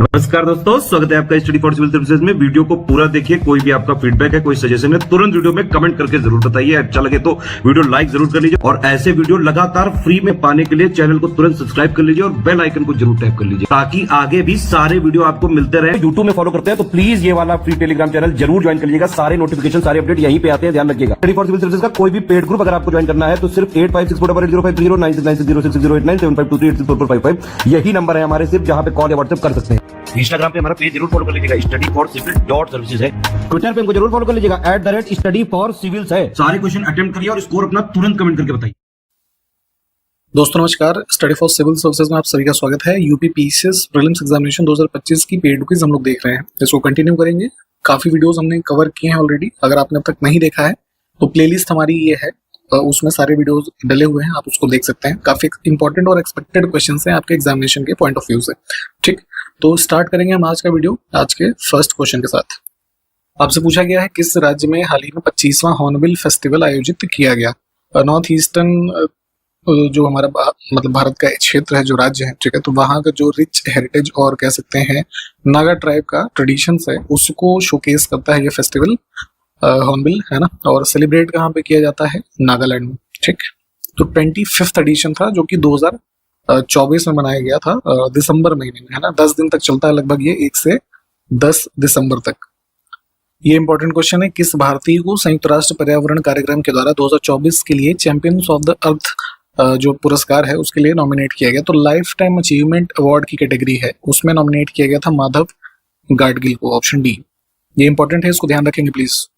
नमस्कार दोस्तों, स्वागत है आपका स्टडी फॉर सिविल सर्विसेज में। वीडियो को पूरा देखिए। कोई भी आपका फीडबैक है, कोई सजेशन है, तुरंत वीडियो में कमेंट करके जरूर बताइए। अच्छा लगे तो वीडियो लाइक जरूर कर लीजिए और ऐसे वीडियो लगातार फ्री में पाने के लिए चैनल को तुरंत सब्सक्राइब कर लीजिए और बेल आइकन को जरूर टैप कर लीजिए ताकि आगे भी सारे वीडियो आपको मिलते रहे। यूट्यूब में फॉलो करते हैं तो प्लीज ये वाला फ्री टेलीग्राम चैनल जरूर ज्वाइन कर लीजिएगा। सारे नोटिफिकेशन, सारे अपडेट यहीं पे आते हैं, ध्यान रखिएगा। स्टडी फॉर सिविल सर्विसेज का कोई भी पेड ग्रुप अगर आपको ज्वाइन करना है तो सिर्फ 8564805309696083860445 यही नंबर है हमारे, सिर्फ जहां पे कॉल या व्हाट्सएप कर सकते हैं। इंस्टाग्राम पे हमारा पेज जरूर फॉलो कर लीजिएगा, स्टडी फॉर सिविल .सर्विसेज है। ट्विटर पे हमको जरूर फॉलो कर लीजिएगा, @study for civils है। सारे क्वेश्चन अटेम्प्ट करिए और स्कोर अपना तुरंत कमेंट करके बताइए। दोस्तों नमस्कार, स्टडी फॉर सिविल सर्विसेज में आप सभी का स्वागत है। यूपी पीसीएस प्रीलिम्स एग्जामिनेशन 2025 की पेड क्विज हम लोग देख रहे हैं, इसको कंटिन्यू करेंगे। काफी वीडियोस हमने कवर किए हैं ऑलरेडी। अगर आपने अब तक नहीं देखा है तो प्लेलिस्ट हमारी ये है, उसमें सारे वीडियोस डले हुए हैं, आप उसको देख सकते हैं। काफी इंपॉर्टेंट और एक्सपेक्टेड क्वेश्चंस हैं आपके एग्जामिनेशन के पॉइंट ऑफ व्यू से। ठीक, तो स्टार्ट करेंगे हम आज का वीडियो आज के फर्स्ट क्वेश्चन के साथ। आपसे पूछा गया है किस राज्य में हाल ही में 25वां हॉर्नबिल फेस्टिवल आयोजित किया गया। नॉर्थ ईस्टर्न जो हमारा मतलब भारत का क्षेत्र है, जो राज्य है, ठीक है, तो वहाँ का जो रिच हेरिटेज और कह सकते हैं नागा ट्राइब का ट्रेडिशंस है, उसको शोकेस करता है ये फेस्टिवल हॉर्नबिल, है ना। और सेलिब्रेट कहाँ पे किया जाता है? नागालैंड में। ठीक, तो 25th एडिशन था जो कि 2024 में मनाया गया था, दिसंबर महीने में, है ना। 10 दिन तक चलता है लगभग ये, 1 से 10 दिसंबर तक। ये इंपॉर्टेंट क्वेश्चन है, किस भारतीय को संयुक्त राष्ट्र पर्यावरण कार्यक्रम के द्वारा 2024 के लिए चैंपियंस ऑफ द अर्थ जो पुरस्कार है उसके लिए नॉमिनेट किया गया? तो लाइफ टाइम अचीवमेंट अवार्ड की कैटेगरी है, उसमें नॉमिनेट किया गया था माधव गाडगिल को, ऑप्शन डी। ये इंपॉर्टेंट है, इसको ध्यान रखेंगे प्लीज।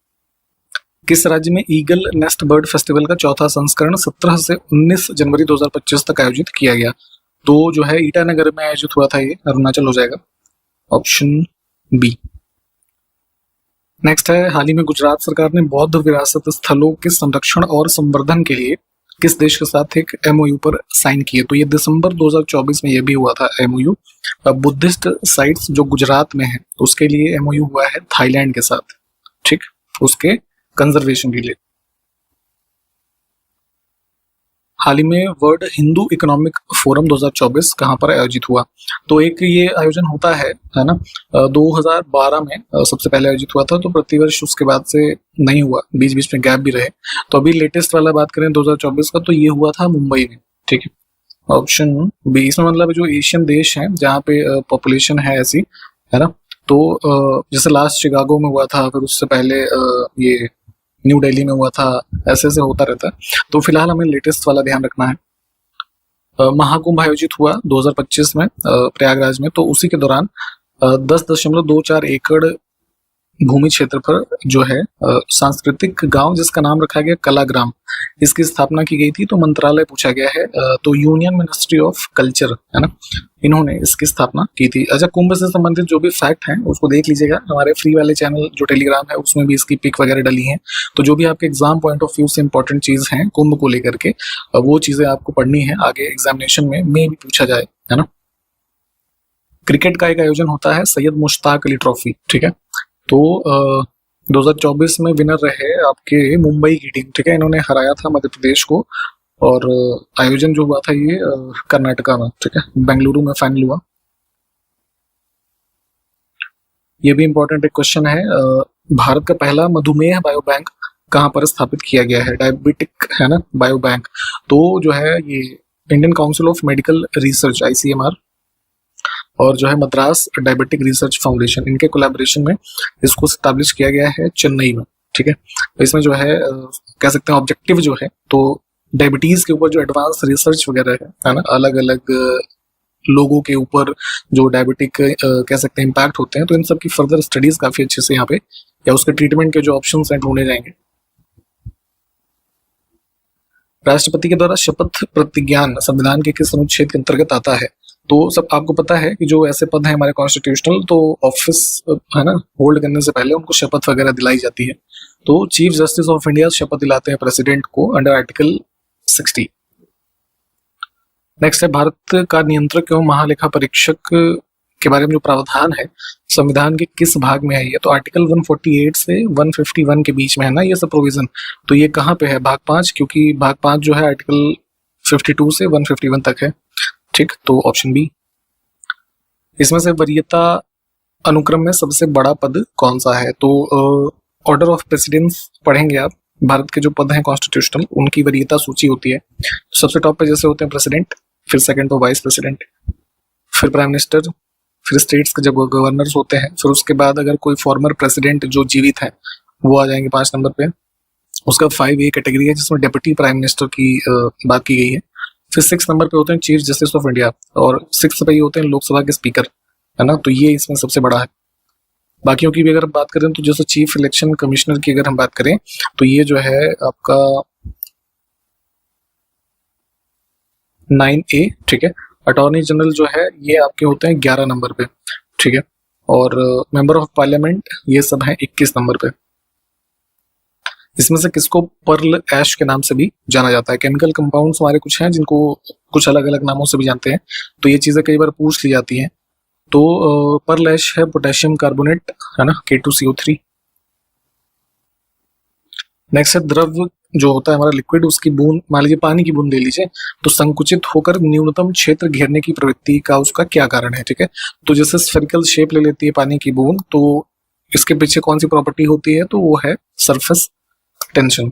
किस राज्य में ईगल नेस्ट बर्ड फेस्टिवल का चौथा संस्करण 17 से 19 जनवरी 2025 तक आयोजित किया गया? तो जो है ईटानगर में आयोजित हुआ था, ये अरुणाचल हो जाएगा, ऑप्शन बी। नेक्स्ट है, हाल ही में गुजरात सरकार ने बौद्ध विरासत स्थलों के संरक्षण और संवर्धन के लिए किस देश के साथ एक एमओयू पर साइन किए? तो ये दिसंबर 2024 में ये भी हुआ था एमओयू। बुद्धिस्ट साइट्स जो गुजरात में है उसके लिए एमओयू हुआ है थाईलैंड के साथ, ठीक, उसके कंजर्वेशन के लिए। हाल ही में वर्ल्ड हिंदू इकोनॉमिक फोरम 2024 कहाँ पर आयोजित हुआ? तो एक ये आयोजन होता है ना, 2012 में सबसे पहले आयोजित हुआ था, तो प्रतिवर्ष उसके बाद से नहीं हुआ, बीच बीच में गैप भी रहे। तो अभी लेटेस्ट वाला बात करें 2024 का, तो ये हुआ था मुंबई में, ठीक है, ऑप्शन बी। इसमें मतलब जो एशियन देश हैं जहाँ पे पॉपुलेशन है ऐसी, है ना, तो जैसे लास्ट शिकागो में हुआ था, फिर उससे पहले ये न्यू दिल्ली में हुआ था, ऐसे ऐसे होता रहता है। तो फिलहाल हमें लेटेस्ट वाला ध्यान रखना है। महाकुंभ आयोजित हुआ 2025 में प्रयागराज में, तो उसी के दौरान 10.24 एकड़ भूमि क्षेत्र पर जो है सांस्कृतिक गांव जिसका नाम रखा गया कलाग्राम, इसकी स्थापना की गई थी। तो मंत्रालय पूछा गया है, तो यूनियन मिनिस्ट्री ऑफ कल्चर, है ना, इन्होंने इसकी स्थापना की थी। अच्छा, कुंभ से संबंधित जो भी फैक्ट हैं उसको देख लीजिएगा, हमारे फ्री वाले चैनल जो टेलीग्राम है उसमें भी इसकी पिक वगैरह डली हैं। तो जो भी आपके एग्जाम पॉइंट ऑफ व्यू से इंपॉर्टेंट चीज है कुंभ को लेकर के, वो चीजें आपको पढ़नी है, आगे एग्जामिनेशन में भी पूछा जाए, है ना। क्रिकेट का एक आयोजन होता है सैयद मुश्ताक अली ट्रॉफी, ठीक है, तो 2024 में विनर रहे आपके मुंबई की टीम, ठीक है, इन्होंने हराया था मध्य प्रदेश को। और आयोजन जो हुआ था ये कर्नाटका में, ठीक है, बेंगलुरु में फाइनल हुआ। ये भी इंपॉर्टेंट एक क्वेश्चन है, भारत का पहला मधुमेह बायो बैंक कहाँ पर स्थापित किया गया है? डायबिटिक, है ना, बायो बैंक। तो जो है ये Indian council of medical research ICMR और जो है मद्रास डायबिटिक रिसर्च फाउंडेशन, इनके कोलैबोरेशन में इसको स्टैब्लिश किया गया है चेन्नई में, ठीक है। तो इसमें जो है कह सकते हैं ऑब्जेक्टिव जो है, तो डायबिटीज के ऊपर जो एडवांस रिसर्च वगैरह है ना, अलग अलग लोगों के ऊपर जो डायबिटिक कह सकते हैं इम्पैक्ट होते हैं, तो इन सब की फर्दर स्टडीज काफी अच्छे से यहाँ पे या उसके ट्रीटमेंट के जो ऑप्शंस हैं ढूंढे जाएंगे। राष्ट्रपति के द्वारा शपथ प्रतिज्ञान संविधान के किस अनुच्छेद के अंतर्गत आता है? तो सब आपको पता है कि जो ऐसे पद हैं हमारे कॉन्स्टिट्यूशनल, तो ऑफिस, है ना, होल्ड करने से पहले उनको शपथ वगैरह दिलाई जाती है। तो चीफ जस्टिस ऑफ इंडिया शपथ दिलाते हैं प्रेसिडेंट को अंडर आर्टिकल 60। नेक्स्ट है, भारत का नियंत्रक एवं महालेखा परीक्षक के बारे में जो प्रावधान है संविधान के किस भाग में है ये? तो आर्टिकल 148 से 151 के बीच में है ना ये सब प्रोविजन। तो ये कहाँ पे है? भाग 5, क्योंकि भाग 5 जो है आर्टिकल 52 से 151 तक है, ठीक, तो ऑप्शन बी। इसमें से वरीयता अनुक्रम में सबसे बड़ा पद कौन सा है? तो ऑर्डर ऑफ प्रेसिडेंस पढ़ेंगे आप। भारत के जो पद हैं कॉन्स्टिट्यूशनल, उनकी वरीयता सूची होती है। तो सबसे टॉप पे जैसे होते हैं प्रेसिडेंट, फिर सेकंड पे वाइस प्रेसिडेंट, फिर प्राइम मिनिस्टर, फिर स्टेट्स के जब गवर्नर्स होते हैं, फिर उसके बाद अगर कोई फॉर्मर प्रेसिडेंट जो जीवित है वो आ जाएंगे 5 नंबर पे। उसका 5A कैटेगरी है जिसमें डिप्टी प्राइम मिनिस्टर की बात की गई है। फिर 6 नंबर पे होते हैं चीफ जस्टिस ऑफ इंडिया, और 6 पे ही होते हैं लोकसभा के स्पीकर, है ना। तो ये इसमें सबसे बड़ा है। बाकियों की भी अगर बात करें तो जैसे चीफ इलेक्शन कमिश्नर की अगर हम बात करें तो ये जो है आपका 9A, ठीक है। अटॉर्नी जनरल जो है ये आपके होते हैं 11 नंबर पे, ठीक है। और मेंबर ऑफ पार्लियामेंट ये सब हैं 21 नंबर पे। इसमें से किसको पर्ल ऐश के नाम से भी जाना जाता है? केमिकल कंपाउंड्स हमारे कुछ हैं जिनको कुछ अलग अलग नामों से भी जानते हैं, तो ये चीजें कई बार पूछ ली जाती हैं। तो पर्ल ऐश है पोटेशियम कार्बोनेट, है ना, K2CO3। नेक्स्ट है द्रव जो होता है हमारा लिक्विड, उसकी बूंद, मान लीजिए पानी की बूंद ले लीजिए, तो संकुचित होकर न्यूनतम क्षेत्र घेरने की प्रवृत्ति का उसका क्या कारण है? ठीक है, तो जैसे स्फेरिकल शेप ले लेती है पानी की बूंद, तो इसके पीछे कौन सी प्रॉपर्टी होती है? तो वो है सरफेस टेंशन।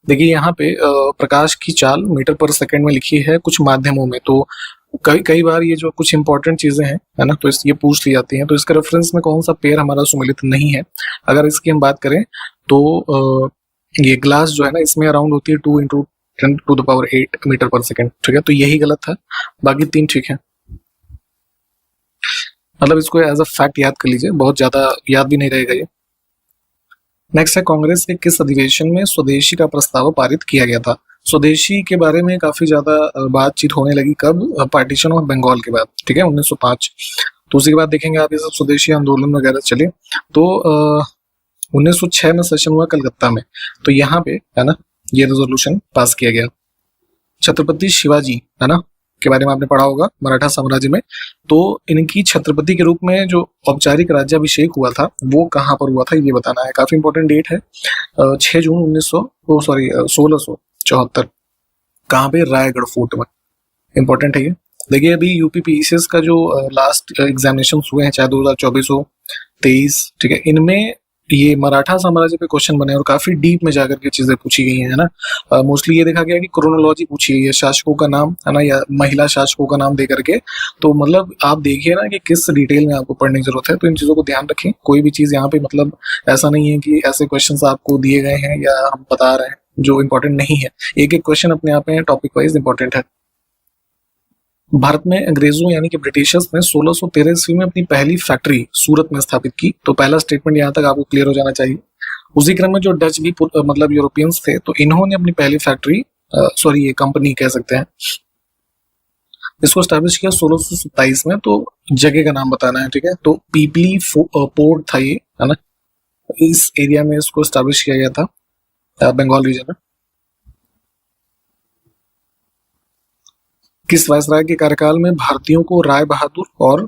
देखिए यहाँ पे प्रकाश की चाल मीटर पर सेकंड में लिखी है कुछ माध्यमों में, तो कई बार ये जो कुछ इंपॉर्टेंट चीजें हैं, है ना, तो ये पूछ ली जाती हैं। तो इसका रेफरेंस में कौन सा पेयर हमारा सुमेलित नहीं है? अगर इसकी हम बात करें तो ये ग्लास जो है ना, इसमें अराउंड होती है 2 × 10⁸ मीटर पर सेकंड, ठीक है। तो यही गलत था, बाकी 3 ठीक है। मतलब इसको एज अ फैक्ट याद कर लीजिए, बहुत ज्यादा याद भी नहीं रहेगा ये। नेक्स्ट है कांग्रेस के किस अधिवेशन में स्वदेशी का प्रस्ताव पारित किया गया था? स्वदेशी के बारे में काफी ज्यादा बातचीत होने लगी कब? पार्टीशन ऑफ बंगाल के बाद, ठीक है, 1905। तो उसी के बाद देखेंगे आप ये सब स्वदेशी आंदोलन वगैरह चले। तो 1906 में सेशन हुआ कलकत्ता में, तो यहाँ पे, है ना, ये रेजोल्यूशन पास किया गया। छत्रपति शिवाजी, है ना, के बारे में आपने पढ़ा होगा, मराठा साम्राज्य में। तो इनकी छत्रपति के रूप में जो औपचारिक राज्याभिषेक हुआ था वो कहाँ पर हुआ था, ये बताना है। काफी इंपॉर्टेंट डेट है, 6 जून 1674। कहाँ पे? रायगढ़ फोर्ट में। इंपॉर्टेंट है ये। देखिए अभी यूपीपीसीएस का जो लास्ट एग्जामिनेशन हुए हैं, चाहे 2024 हो 23, ठीक है, इनमें ये मराठा साम्राज्य पे क्वेश्चन बने और काफी डीप में जाकर के चीजें पूछी गई हैं, है ना। मोस्टली ये देखा गया कि क्रोनोलॉजी पूछी गई है, शासकों का नाम, है ना, या महिला शासकों का नाम दे करके। तो मतलब आप देखिए ना कि किस डिटेल में आपको पढ़ने की जरूरत है, तो इन चीजों को ध्यान रखें। कोई भी चीज यहाँ पे मतलब ऐसा नहीं है कि ऐसे क्वेश्चन आपको दिए गए हैं या हम बता रहे हैं जो इम्पोर्टेंट नहीं है। एक एक क्वेश्चन अपने आप में टॉपिक वाइज इंपॉर्टेंट है। भारत में अंग्रेजों यानी कि ब्रिटिशर्स ने 1613 ईस्वी में अपनी पहली फैक्ट्री सूरत में स्थापित की। तो पहला स्टेटमेंट यहाँ तक आपको क्लियर हो जाना चाहिए। उसी क्रम में जो डच भी मतलब यूरोपियंस थे, तो इन्होंने अपनी पहली फैक्ट्री, सॉरी ये कंपनी कह सकते हैं, इसको स्टैब्लिश किया 1627 में। तो जगह का नाम बताना है, ठीक है। तो पीपली पोर्ट था ये, है ना, इस एरिया में इसको स्टैब्लिश किया गया था, बंगाल रीजन में। किस वायसराय के कार्यकाल में भारतीयों को राय बहादुर और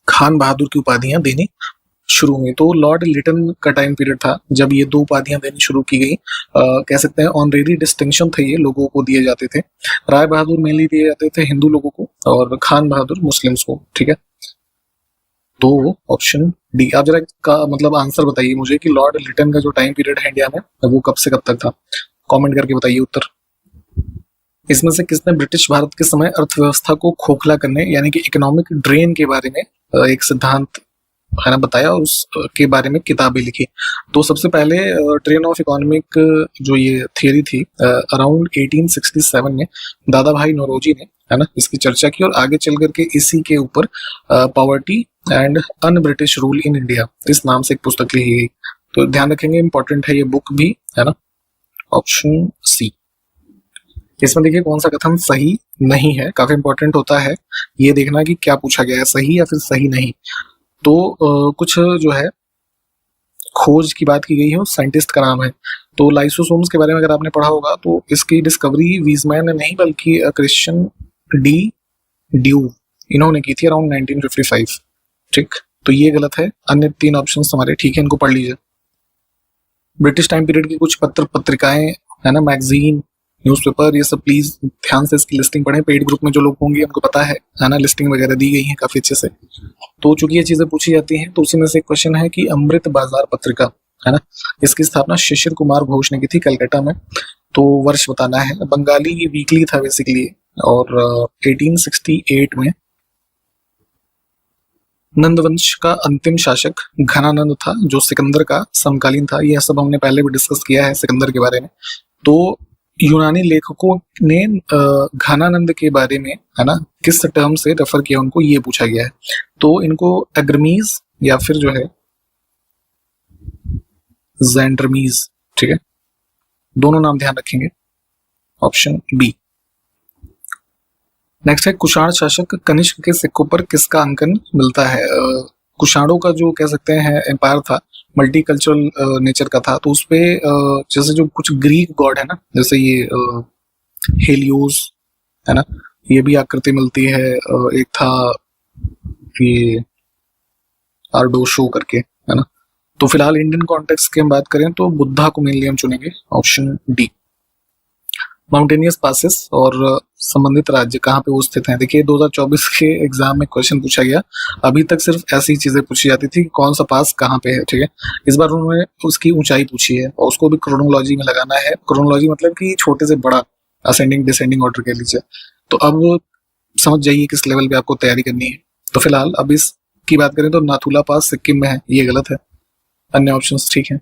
खान बहादुर की उपाधियां देनी शुरू हुई? तो लॉर्ड लिटन का टाइम पीरियड था जब ये 2 उपाधियां देनी शुरू की गई। कह सकते हैं ऑनरेरी डिस्टिंक्शन थे, ये लोगों को दिए जाते थे। राय बहादुर मेनली दिए जाते थे हिंदू लोगों को और खान बहादुर मुस्लिम्स को, ठीक है। तो ऑप्शन डी। आप जरा का मतलब आंसर बताइए मुझे कि लॉर्ड लिटन का जो टाइम पीरियड है इंडिया में वो कब से कब तक था? कमेंट करके बताइए उत्तर। इसमें से किसने ब्रिटिश भारत के समय अर्थव्यवस्था को खोखला करने यानी कि इकोनॉमिक ड्रेन के बारे में एक सिद्धांत, है ना, बताया और उसके बारे में किताबें लिखी? तो सबसे पहले ड्रेन ऑफ इकोनॉमिक जो ये थियरी थी अराउंड 1867 में दादा भाई नौरोजी ने, है ना, इसकी चर्चा की और आगे चल करके इसी के ऊपर poverty and un British rule in India इस नाम से एक पुस्तक लिखी गई। तो ध्यान रखेंगे, इंपॉर्टेंट है ये बुक भी, है ना। Option C. इसमें देखिए कौन सा कथन सही नहीं है, काफी इंपॉर्टेंट होता है ये देखना कि क्या पूछा गया है, सही या फिर सही नहीं। तो कुछ जो है खोज की बात की गई है, साइंटिस्ट का नाम है। तो लाइसोसोम्स के बारे में अगर आपने पढ़ा होगा तो इसकी डिस्कवरी वीजमैन ने नहीं बल्कि क्रिश्चियन डी ड्यू इन्होंने की थी अराउंड 1955, ठीक। तो ये गलत है, अन्य 3 ऑप्शन हमारे ठीक है, इनको पढ़ लीजिए। ब्रिटिश टाइम पीरियड की कुछ पत्र पत्रिकाएं, है ना, मैगजीन, न्यूज़पेपर, ये सब प्लीज ध्यान से इसकी लिस्टिंग पढ़ें। पेड ग्रुप में जो लोग होंगे उनको पता है ना, लिस्टिंग वगैरह दी गई है काफी अच्छे से। तो चूंकि ये चीजें पूछी जाती हैं तो उसी में से एक क्वेश्चन है कि अमृत बाजार पत्रिका है ना, इसकी स्थापना शिशिर कुमार घोष ने की थी कलकत्ता में। तो वर्ष बताना है। बंगाली वीकली था बेसिकली, और 1868 में नंदवंश का अंतिम शासक घनानंद था, जो सिकंदर का समकालीन था। यह सब हमने पहले भी डिस्कस किया है सिकंदर के बारे में। तो यूनानी लेखकों ने घनानंद के बारे में है ना किस टर्म से रेफर किया, उनको ये पूछा गया है। तो इनको एग्रमीज या फिर जो है जैंड्रमीज, ठीक है, दोनों नाम ध्यान रखेंगे, ऑप्शन बी। नेक्स्ट है कुषाण शासक कनिष्क के सिक्कों पर किसका अंकन मिलता है। कुषाणों का जो कह सकते हैं एम्पायर था, मल्टीकल्चरल नेचर का था। तो उसपे जैसे जो कुछ ग्रीक गॉड है ना, जैसे ये हेलियोस है ना, ये भी आकृति मिलती है। एक था ये आर्डोशो करके है ना। तो फिलहाल इंडियन कॉन्टेक्स्ट की हम बात करें तो बुद्धा को मेनली हम चुनेंगे, ऑप्शन डी। माउंटेनियस पासेस और संबंधित राज्य कहाँ पे वो स्थित हैं। देखिए 2024 के एग्जाम में क्वेश्चन पूछा गया, अभी तक सिर्फ ऐसी चीजें पूछी जाती थी कि कौन सा पास कहाँ पे है, ठीक है। इस बार उन्होंने उसकी ऊंचाई पूछी है और उसको भी क्रोनोलॉजी में लगाना है। क्रोनोलॉजी मतलब कि छोटे से बड़ा, असेंडिंग डिसेंडिंग ऑर्डर कह लीजिए। तो अब समझ जाइए किस लेवल पे आपको तैयारी करनी है। तो फिलहाल अब इसकी बात करें तो नाथुला पास सिक्किम में है, ये गलत है, अन्य ऑप्शंस ठीक है।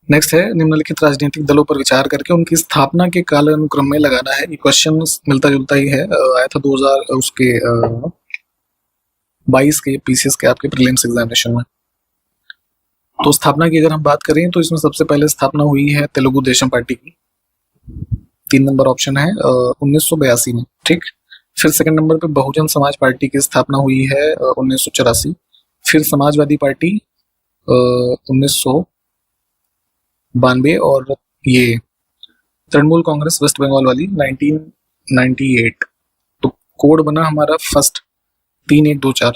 नेक्स्ट है निम्नलिखित राजनीतिक दलों पर विचार करके उनकी स्थापना के कालानुक्रम में लगाना है। ये क्वेश्चन मिलता जुलता ही है, आया था 2022 के पीसीएस के आपके प्रीलिम्स एग्जामिनेशन में। तो स्थापना की अगर हम बात करें तो इसमें सबसे पहले स्थापना हुई है तेलुगु देशम पार्टी की, 3 नंबर ऑप्शन है, 1982 में, ठीक। फिर सेकंड नंबर पे बहुजन समाज पार्टी की स्थापना हुई है 1984। फिर समाजवादी पार्टी 1992 और ये तृणमूल कांग्रेस वेस्ट बंगाल वाली 1998। तो कोड बना हमारा फर्स्ट 3124।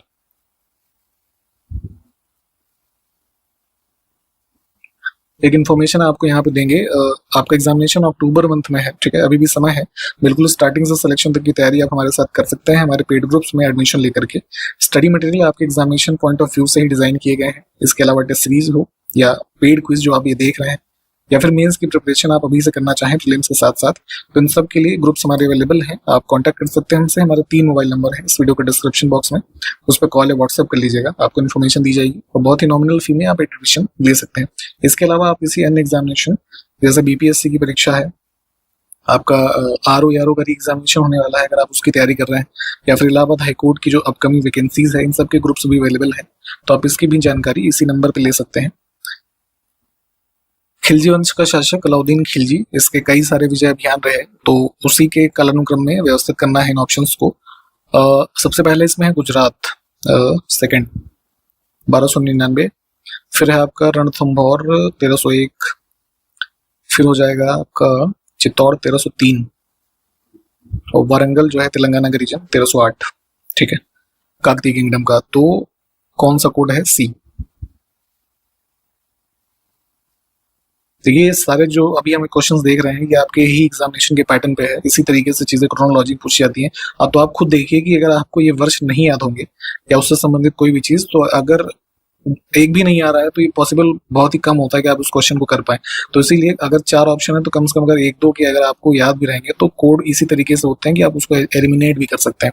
एक इन्फॉर्मेशन आपको यहाँ पे देंगे, आपका एग्जामिनेशन अक्टूबर मंथ में है, ठीक है, अभी भी समय है। बिल्कुल स्टार्टिंग से सिलेक्शन तक की तैयारी आप हमारे साथ कर सकते हैं हमारे पेड ग्रुप्स में एडमिशन लेकर के। स्टडी मटेरियल आपके एग्जामिनेशन पॉइंट ऑफ व्यू से ही डिजाइन किए गए हैं। इसके अलावा टेस्ट सीरीज हो या पेड क्विज जो आप ये देख रहे हैं, या फिर मेंस की प्रिपरेशन आप अभी से करना चाहें प्रीलिम्स के साथ साथ, तो इन सब के लिए ग्रुप्स हमारे अवेलेबल हैं। आप कांटेक्ट कर सकते हैं हमसे। हमारे 3 मोबाइल नंबर है इस वीडियो के डिस्क्रिप्शन बॉक्स में, उस पर कॉल या व्हाट्सएप कर लीजिएगा, आपको इन्फॉर्मेशन दी जाएगी और बहुत ही नॉमिनल फी में आप एडमिशन ले सकते हैं। इसके अलावा आप किसी अन्य एग्जामिनेशन जैसे बीपीएससी की परीक्षा है, आपका आरओ का एग्जामिनेशन होने वाला है, अगर आप उसकी तैयारी कर रहे हैं, या फिर इलाहाबाद हाईकोर्ट की जो अपकमिंग वैकेंसीज है, इन सब के ग्रुप्स भी अवेलेबल है। तो आप इसकी भी जानकारी इसी नंबर पर ले सकते हैं। खिलजी वंश का शासक अलाउद्दीन खिलजी, इसके कई सारे विजय अभियान रहे, तो उसी के कालानुक्रम में व्यवस्थित करना है इन ऑप्शंस को। सबसे पहले इसमें है गुजरात, सेकंड 1299। फिर है आपका रणथंभौर 1301। फिर हो जाएगा आपका चित्तौड़ 1303 और वारंगल जो है तेलंगाना का रीजन 1308, ठीक है, काकतीय किंगडम का। तो कौन सा कोड है? सी। तो ये सारे जो अभी हम क्वेश्चंस देख रहे हैं ये आपके ही एग्जामिनेशन के पैटर्न पे है, इसी तरीके से चीजें क्रोनोलॉजी पूछी जाती हैं। अब तो आप खुद देखिए कि अगर आपको ये वर्ष नहीं याद होंगे या उससे संबंधित कोई भी चीज, तो अगर एक भी नहीं आ रहा है तो ये पॉसिबल बहुत ही कम होता है कि आप उस क्वेश्चन को कर पाए। तो इसीलिए अगर 4 ऑप्शन है तो कम से कम अगर 1-2 के अगर आपको याद भी रहेंगे तो कोड इसी तरीके से होते हैं कि आप उसको एलिमिनेट भी कर सकते हैं,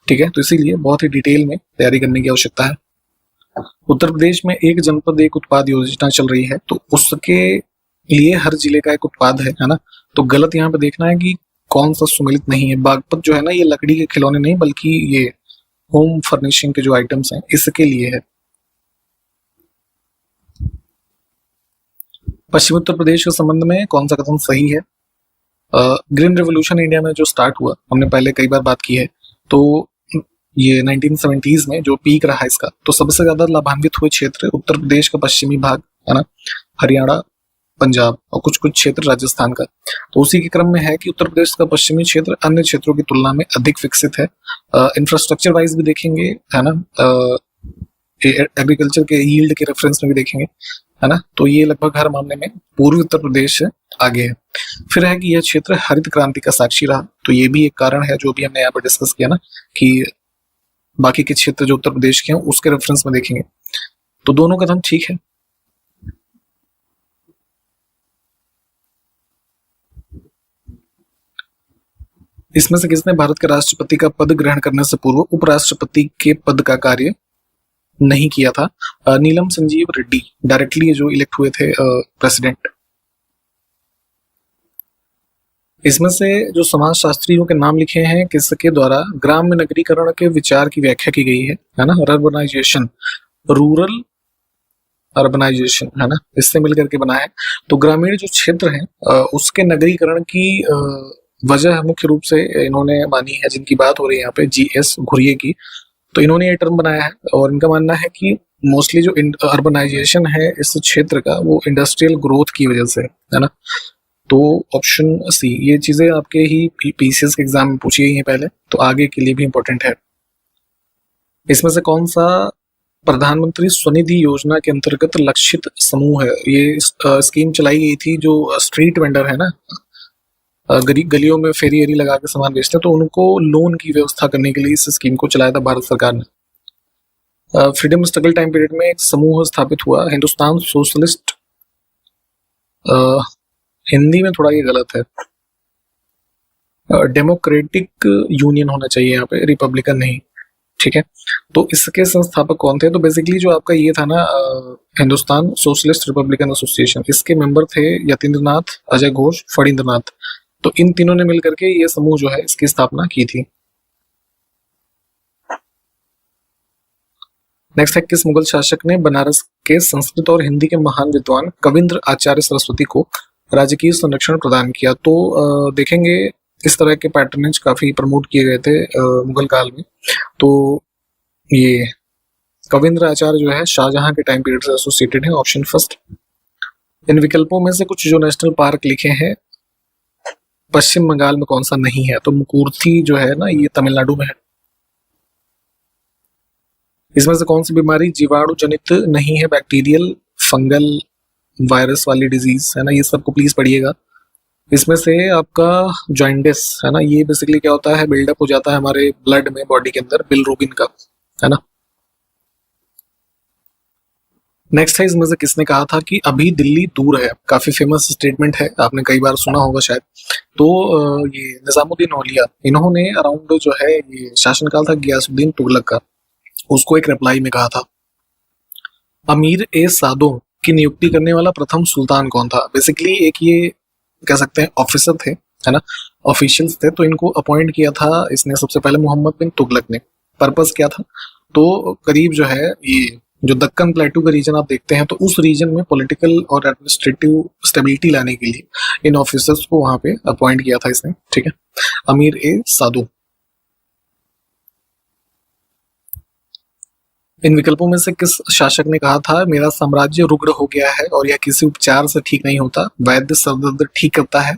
ठीक है। तो इसीलिए बहुत ही डिटेल में तैयारी करने की आवश्यकता है। उत्तर प्रदेश में एक जनपद एक उत्पाद योजना चल रही है, तो उसके लिए हर जिले का एक उत्पाद है ना। तो गलत यहाँ पे देखना है कि कौन सा सुमेलित नहीं है। बागपत जो है ना, ये लकड़ी के खिलौने नहीं बल्कि ये होम फर्निशिंग के जो आइटम्स हैं इसके लिए है। पश्चिमी उत्तर प्रदेश के संबंध में कौन सा कथन सही है? ग्रीन रेवोल्यूशन इंडिया में जो स्टार्ट हुआ, हमने पहले कई बार बात की है, तो ये 1970s में जो पीक रहा इसका, तो सबसे ज्यादा लाभान्वित हुए क्षेत्र उत्तर प्रदेश का पश्चिमी भाग है ना, हरियाणा, पंजाब और कुछ कुछ क्षेत्र राजस्थान का। तो उसी के क्रम में है कि उत्तर प्रदेश का पश्चिमी क्षेत्र अन्य क्षेत्रों की तुलना में अधिक विकसित है। इंफ्रास्ट्रक्चर वाइज भी देखेंगे है ना, एग्रीकल्चर के यील्ड के रेफरेंस में भी देखेंगे, है ना, तो ये लगभग हर मामले में पूर्वी उत्तर प्रदेश से आगे है। फिर है कि यह क्षेत्र हरित क्रांति का साक्षी रहा, तो ये भी एक कारण है जो भी हमने यहाँ पर डिस्कस किया ना, कि बाकी के क्षेत्र जो उत्तर प्रदेश के हैं उसके रेफरेंस में देखेंगे, तो दोनों कदम ठीक है। इसमें से किसने भारत के राष्ट्रपति का पद ग्रहण करने से पूर्व उपराष्ट्रपति के पद का कार्य नहीं किया था? नीलम संजीव रेड्डी डायरेक्टली जो इलेक्ट हुए थे प्रेसिडेंट। इसमें से जो समाज शास्त्रियों के नाम लिखे हैं किसके द्वारा ग्राम्य नगरीकरण के विचार की व्याख्या की गई है ना, अर्बनाइजेशन, रूरल अर्बनाइजेशन, है ना, इससे मिलकर के बना है। तो ग्रामीण जो क्षेत्र है उसके नगरीकरण की वजह मुख्य रूप से इन्होंने मानी है, जिनकी बात हो रही है यहाँ पे GS घुरिये की, तो इन्होंने ये टर्म बनाया है और इनका मानना है कि मोस्टली जो अर्बनाइजेशन है इस क्षेत्र का वो इंडस्ट्रियल ग्रोथ की वजह से है ना। तो ऑप्शन सी, ये चीजें आपके ही PCS के एग्जाम में पूछी गई हैं पहले, तो आगे के लिए भी इंपॉर्टेंट है। इसमें से कौन सा प्रधानमंत्री स्वनिधि योजना के अंतर्गत लक्षित समूह है? ये स्कीम चलाई गई थी जो स्ट्रीट वेंडर है ना, गलियों में फेरी एरी लगा के सामान बेचते हैं, तो उनको लोन की व्यवस्था करने के लिए इस स्कीम को चलाया था भारत सरकार ने। फ्रीडम स्ट्रगल टाइम पीरियड में एक समूह स्थापित हुआ, हिंदुस्तान सोशलिस्ट, हिंदी में थोड़ा ये गलत है, डेमोक्रेटिक यूनियन होना चाहिए यहाँ पे, रिपब्लिकन नहीं, ठीक है। तो इसके संस्थापक कौन थे? तो बेसिकली जो आपका ये था ना हिंदुस्तान सोशलिस्ट रिपब्लिकन एसोसिएशन, इसके मेंबर थे यतीन्द्रनाथ, अजय घोष, फणींद्रनाथ, तो इन तीनों ने मिलकर के ये समूह जो है इसकी स्थापना की थी। नेक्स्ट है, किस मुगल शासक ने बनारस के संस्कृत और हिंदी के महान विद्वान कविंद्र आचार्य सरस्वती को राजकीय संरक्षण प्रदान किया? तो देखेंगे इस तरह के पैटर्नेज काफी प्रमोट किए गए थे मुगल काल में। तो ये कविंद्र आचार्य जो है शाहजहां के टाइम पीरियड से एसोसिएटेड है, ऑप्शन फर्स्ट। इन विकल्पों में से कुछ जो नेशनल पार्क लिखे हैं पश्चिम बंगाल में कौन सा नहीं है? तो मुकुर्थी जो है ना ये तमिलनाडु में है। इसमें से कौन सी बीमारी जीवाणु जनित नहीं है? बैक्टीरियल, फंगल, वायरस वाली डिजीज, है ना, ये सबको प्लीज पढ़िएगा। इसमें से आपका जॉइंडिस है ना, ये बेसिकली क्या होता है, बिल्डअप हो जाता है हमारे ब्लड में, बॉडी के अंदर, बिलरुबिन का, है ना। नेक्स्ट है, इसमें से किसने कहा था कि अभी दिल्ली दूर है? काफी फेमस स्टेटमेंट है, आपने कई बार सुना होगा शायद। तो ये निजामुद्दीन औलिया, इन्होंने अराउंड जो है ये शासनकाल था गियासुद्दीन तुगलक का, उसको एक रिप्लाई में कहा था। अमीर ए सादो की नियुक्ति करने वाला प्रथम सुल्तान कौन था? बेसिकली एक ये कह सकते हैं ऑफिसर थे, है ना, ऑफिशियल्स थे, तो इनको अपॉइंट किया था इसने सबसे पहले मोहम्मद बिन तुगलक ने। पर्पस क्या था? तो करीब जो है ये जो दक्कन प्लेटू का रीजन आप देखते हैं, तो उस रीजन में पॉलिटिकल और एडमिनिस्ट्रेटिव स्टेबिलिटी लाने के लिए इन ऑफिसर्स को वहां पे अपॉइंट किया था इसने, ठीक है। अमीर ए सादो। इन विकल्पों में से किस शासक ने कहा था मेरा साम्राज्य रुग्ण हो गया है और यह किसी उपचार से ठीक नहीं होता? वैद्य सरदर्द ठीक करता है,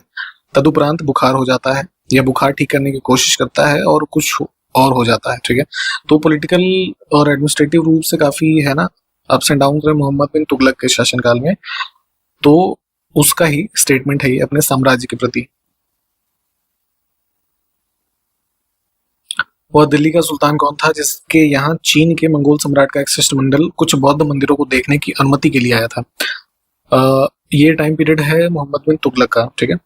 तदुपरांत बुखार हो जाता है, या बुखार ठीक करने की कोशिश करता है और कुछ और हो जाता है, ठीक है। तो पॉलिटिकल और एडमिनिस्ट्रेटिव रूप से काफी है ना अप्स एंड डाउन रहे मोहम्मद बिन तुगलक के शासनकाल में, तो उसका ही स्टेटमेंट है ये अपने साम्राज्य के प्रति। वह दिल्ली का सुल्तान कौन था जिसके यहाँ चीन के मंगोल सम्राट का एक शिष्टमंडल कुछ बौद्ध मंदिरों को देखने की अनुमति के लिए आया था? ये टाइम पीरियड है मोहम्मद बिन तुगलक का, ठीक है,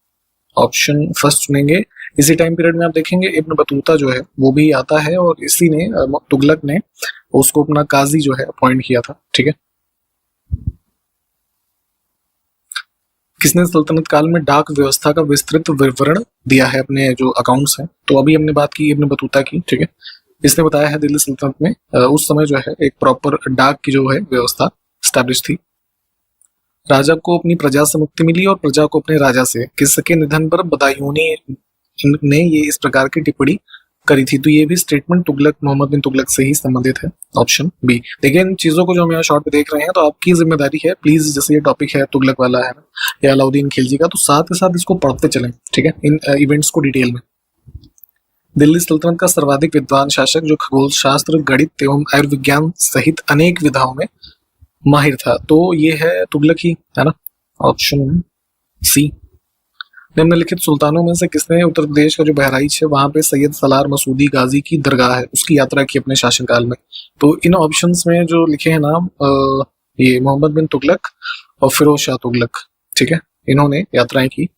ऑप्शन फर्स्ट चुनेंगे। इसी टाइम पीरियड में आप देखेंगे इब्न बतूता जो है वो भी आता है और इसी ने तुगलक ने उसको अपना काजी जो है अपॉइंट किया था, ठीक है। किसने सल्तनत काल में डाक व्यवस्था का विस्तृत विवरण दिया है अपने जो अकाउंट्स हैं? तो अभी हमने बात की इब्न बतूता की, ठीक है। इसने बताया है दिल्ली सल्तनत में उस समय जो है एक प्रॉपर डाक की जो है व्यवस्था स्टैब्लिश थी। राजा को अपनी प्रजा से मुक्ति मिली और प्रजा को अपने राजा से। किसके निधन पर बदायूनी ने ये इस प्रकार की टिप्पणी करी थी? तो ये भी स्टेटमेंट तुगलक, मोहम्मद बिन तुगलक से ही संबंधित है, ऑप्शन बी। देखिए इन चीजों को जो हम यहाँ शॉर्ट पे देख रहे हैं तो आपकी जिम्मेदारी है, प्लीज जैसे ये टॉपिक है तुगलक वाला है या अलाउद्दीन खिलजी का, तो साथ के साथ इसको पढ़ते चलें, ठीक है, इन इवेंट्स को डिटेल में। दिल्ली सल्तनत का सर्वाधिक विद्वान शासक जो खगोल शास्त्र, गणित एवं आयुर्विज्ञान सहित अनेक विधाओं में माहिर था। तो ये है तुगलक ही, है ना, ऑप्शन सी। निम्नलिखित सुल्तानों में से किसने उत्तर प्रदेश का जो बहराइच है वहां पे सैयद सलार मसूदी गाजी की दरगाह है उसकी यात्रा की अपने शासनकाल में? तो इन ऑप्शंस में जो लिखे हैं नाम ये मोहम्मद बिन तुगलक और फिरोज शाह तुगलक, ठीक है, इन्होंने यात्राएं की।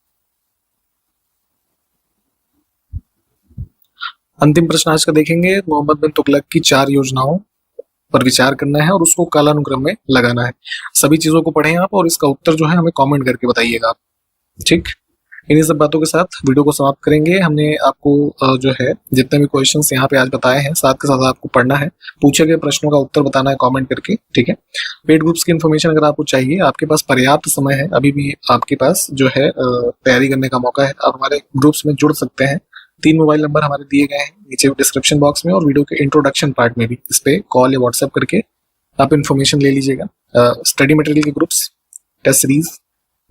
अंतिम प्रश्न आज का देखेंगे। मोहम्मद बिन तुगलक की 4 योजनाओं पर विचार करना है और उसको कालानुक्रम में लगाना है। सभी चीजों को पढ़ें आप और इसका उत्तर जो है हमें कमेंट करके बताइएगा आप, ठीक। इन्हीं सब बातों के साथ वीडियो को समाप्त करेंगे। हमने आपको जो है जितने भी क्वेश्चंस यहाँ पे आज बताए हैं साथ के साथ आपको पढ़ना है, पूछे गए प्रश्नों का उत्तर बताना है कमेंट करके, ठीक है। पेड ग्रुप्स की इन्फॉर्मेशन अगर आपको चाहिए, आपके पास पर्याप्त समय है, अभी भी आपके पास जो है तैयारी करने का मौका है। आप हमारे ग्रुप्स में जुड़ सकते हैं। 3 मोबाइल नंबर हमारे दिए गए हैं नीचे डिस्क्रिप्शन बॉक्स में और वीडियो के इंट्रोडक्शन पार्ट में भी। इस पे कॉल या व्हाट्सएप करके आप इन्फॉर्मेशन ले लीजिएगा। स्टडी मटेरियल के groups, test series,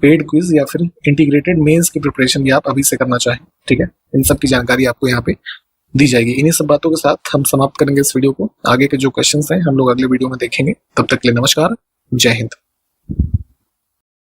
paid quiz या फिर इंटीग्रेटेड मेंस की प्रिपरेशन भी आप अभी से करना चाहें, ठीक है, इन सब की जानकारी आपको यहाँ पे दी जाएगी। इन्हीं सब बातों के साथ हम समाप्त करेंगे इस वीडियो को। आगे के जो क्वेश्चंस हैं हम लोग अगले वीडियो में देखेंगे। तब तक के लिए नमस्कार, जय हिंद।